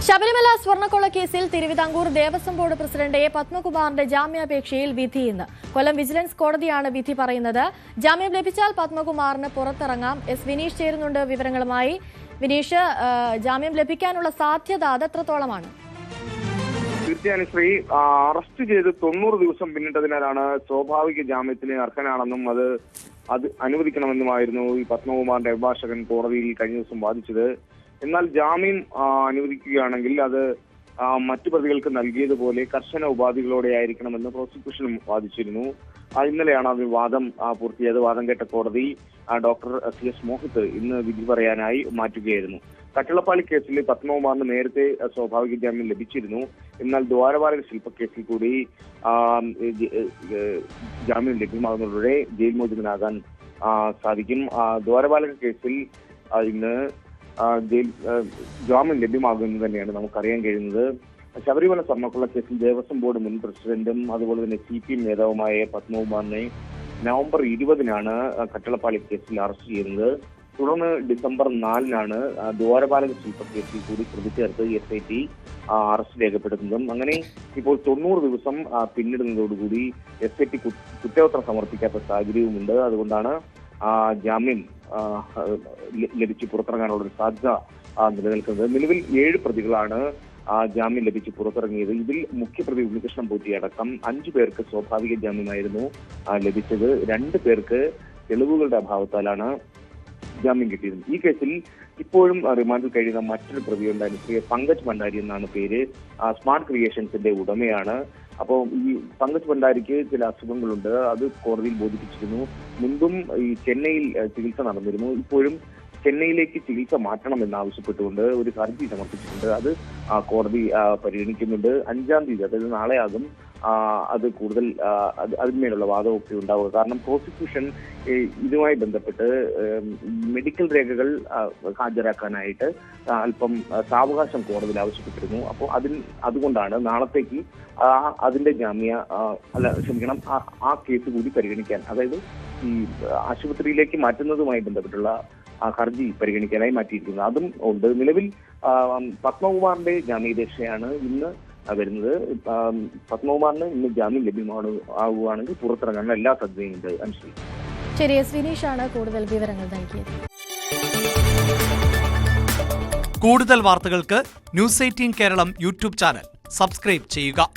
ശബരിമല സ്വർണ്ണക്കൊള്ള കേസിൽ Travancore Devaswom board president A പത്മകുമാറിന്റെ ജാമ്യാപേക്ഷയിൽ വിധി ഇന്ന്. കൊല്ലം വിജിലൻസ് കോടതിയാണ് വിധി പറയുന്നത്. ജാമ്യം ലഭിച്ചാൽ പത്മകുമാറിന് പുറത്തിറങ്ങാം. എസ് വിനീഷ് ചേരുന്നുണ്ട് വിവരങ്ങളുമായി. വിനീഷ്, ജാമ്യം ലഭിക്കാനുള്ള സാധ്യത അതെത്രത്തോളമാണ്? തീർച്ചയായും ശ്രീ, അറസ്റ്റ് ചെയ്ത് 90 ദിവസം പിന്നിട്ടതിനാലാണ് സ്വാഭാവിക ജാമ്യത്തിന് അർഹനാണെന്നും അത് അനുവദിക്കണമെന്നുമായിരുന്നു ഈ പത്മകുമാറിന്റെ അഭിഭാഷകൻ കോടതിയിൽ കഴിഞ്ഞ ദിവസം വാദിച്ചത്. എന്നാൽ ജാമ്യം അനുവദിക്കുകയാണെങ്കിൽ അത് മറ്റു പ്രതികൾക്ക് നൽകിയതുപോലെ കർശന ഉപാധികളോടെ ആയിരിക്കണമെന്ന് പ്രോസിക്യൂഷൻ വാദിച്ചിരുന്നു. ഇന്നലെയാണ് അത് വാദം പൂർത്തിയായത്. വാദം കേട്ട കോടതി ഡോക്ടർ CS മോഹിത് ഇന്ന് വിധി പറയാനായി മാറ്റുകയായിരുന്നു. കട്ടിളപ്പാളി കേസിൽ പത്മകുമാറിന് നേരത്തെ സ്വാഭാവിക ജാമ്യം ലഭിച്ചിരുന്നു. എന്നാൽ ദ്വാരപാലക ശില്പക്കേസിൽ കൂടി ജാമ്യം ലഭ്യമാകുന്നതോടെ ജയിൽ മോചിതനാകാൻ സാധിക്കും. ദ്വാരപാലക കേസിൽ ഇന്ന് ജാമ്യം ലഭ്യമാകുമെന്ന് തന്നെയാണ് നമുക്കറിയാൻ കഴിയുന്നത്. ശബരിമല സ്വർണ്ണക്കൊള്ള കേസിൽ ദേവസ്വം ബോർഡ് മുൻ പ്രസിഡന്റും അതുപോലെ തന്നെ CPM നേതാവുമായ പത്മകുമാറിനെ നവംബർ 20-നാണ് കട്ടിളപ്പാളി കേസിൽ അറസ്റ്റ് ചെയ്യുന്നത്. തുടർന്ന് ഡിസംബർ 4-നാണ് ദ്വാരപാലക ശില്പക്കേസിൽ കൂടി പ്രതി ചേർത്ത് SIT അറസ്റ്റ് രേഖപ്പെടുത്തുന്നതും. അങ്ങനെ ഇപ്പോൾ 90 ദിവസം പിന്നിടുന്നതോടുകൂടി SIT കുറ്റപത്രം സമർപ്പിക്കാത്ത സാഹചര്യവുമുണ്ട്. അതുകൊണ്ടാണ് ജാമ്യം ലഭിച്ച് പുറത്തിറങ്ങാനുള്ള ഒരു സാധ്യത നിലനിൽക്കുന്നത്. നിലവിൽ 7 പ്രതികളാണ് ജാമ്യം ലഭിച്ച് പുറത്തിറങ്ങിയത്. ഇതിൽ മുഖ്യപ്രതി ഉണ്ണികൃഷ്ണൻ പോറ്റി അടക്കം 5 പേർക്ക് സ്വാഭാവിക ജാമ്യമായിരുന്നു ലഭിച്ചത്. 2 പേർക്ക് തെളിവുകളുടെ അഭാവത്താലാണ് ജാമ്യം കിട്ടിയത്. ഈ കേസിൽ ഇപ്പോഴും റിമാൻഡിൽ കഴിയുന്ന മറ്റൊരു പ്രതിയുണ്ടായിരുന്നു. പങ്കജ് ഭണ്ഡാരി എന്നാണ് പേര്. സ്മാർട്ട് ക്രിയേഷൻസിന്റെ ഉടമയാണ്. അപ്പോൾ ഈ പങ്കജ് ഭണ്ഡാരിക്ക് ചില അസുഖങ്ങളുണ്ട്. അത് കോടതിയിൽ ബോധിപ്പിച്ചിരുന്നു. മുൻപും ഈ ചെന്നൈയിൽ ചികിത്സ നടന്നിരുന്നു. ഇപ്പോഴും ചെന്നൈയിലേക്ക് ചികിത്സ മാറ്റണമെന്നാവശ്യപ്പെട്ടുകൊണ്ട് ഒരു ഹർജി സമർപ്പിച്ചിട്ടുണ്ട്. അത് കോടതി പരിഗണിക്കുന്നുണ്ട്. 5-ാം തീയതി, അതായത് നാളെയാകും അത് കൂടുതൽ അതിന്മേലുള്ള വാദമൊക്കെ ഉണ്ടാവുക. കാരണം പ്രോസിക്യൂഷൻ ഇതുമായി ബന്ധപ്പെട്ട് മെഡിക്കൽ രേഖകൾ ഹാജരാക്കാനായിട്ട് അല്പം സാവകാശം കോടതിയിൽ ആവശ്യപ്പെട്ടിരുന്നു. അപ്പോൾ അതുകൊണ്ടാണ് നാളത്തേക്ക് അതിന്റെ ആ കേസ് കൂടി പരിഗണിക്കാൻ, അതായത് ഈ ആശുപത്രിയിലേക്ക് മാറ്റുന്നതുമായി ബന്ധപ്പെട്ടുള്ള ഹർജി പരിഗണിക്കാനായി മാറ്റിയിരിക്കുന്നത്. അതും ഉണ്ട്. നിലവിൽ പത്മകുമാറിന്റെ ജാമ്യാപേക്ഷയാണ് ഇന്ന് വരുന്നത്. പത്മകുമാറിന് ഇന്ന് ജാമ്യം ലഭ്യമാവുകയാണെങ്കിൽ പുറത്തിറങ്ങാനുള്ള എല്ലാ സാധ്യതയുമുണ്ട്. അനുശ്രീ. ശരി, എസ് വിനീഷാണ് കൂടുതൽ വിവരങ്ങൾ നൽകിയത്. കൂടുതൽ വാർത്തകൾക്ക് News 18 Keralam YouTube channel subscribe ചെയ്യുക.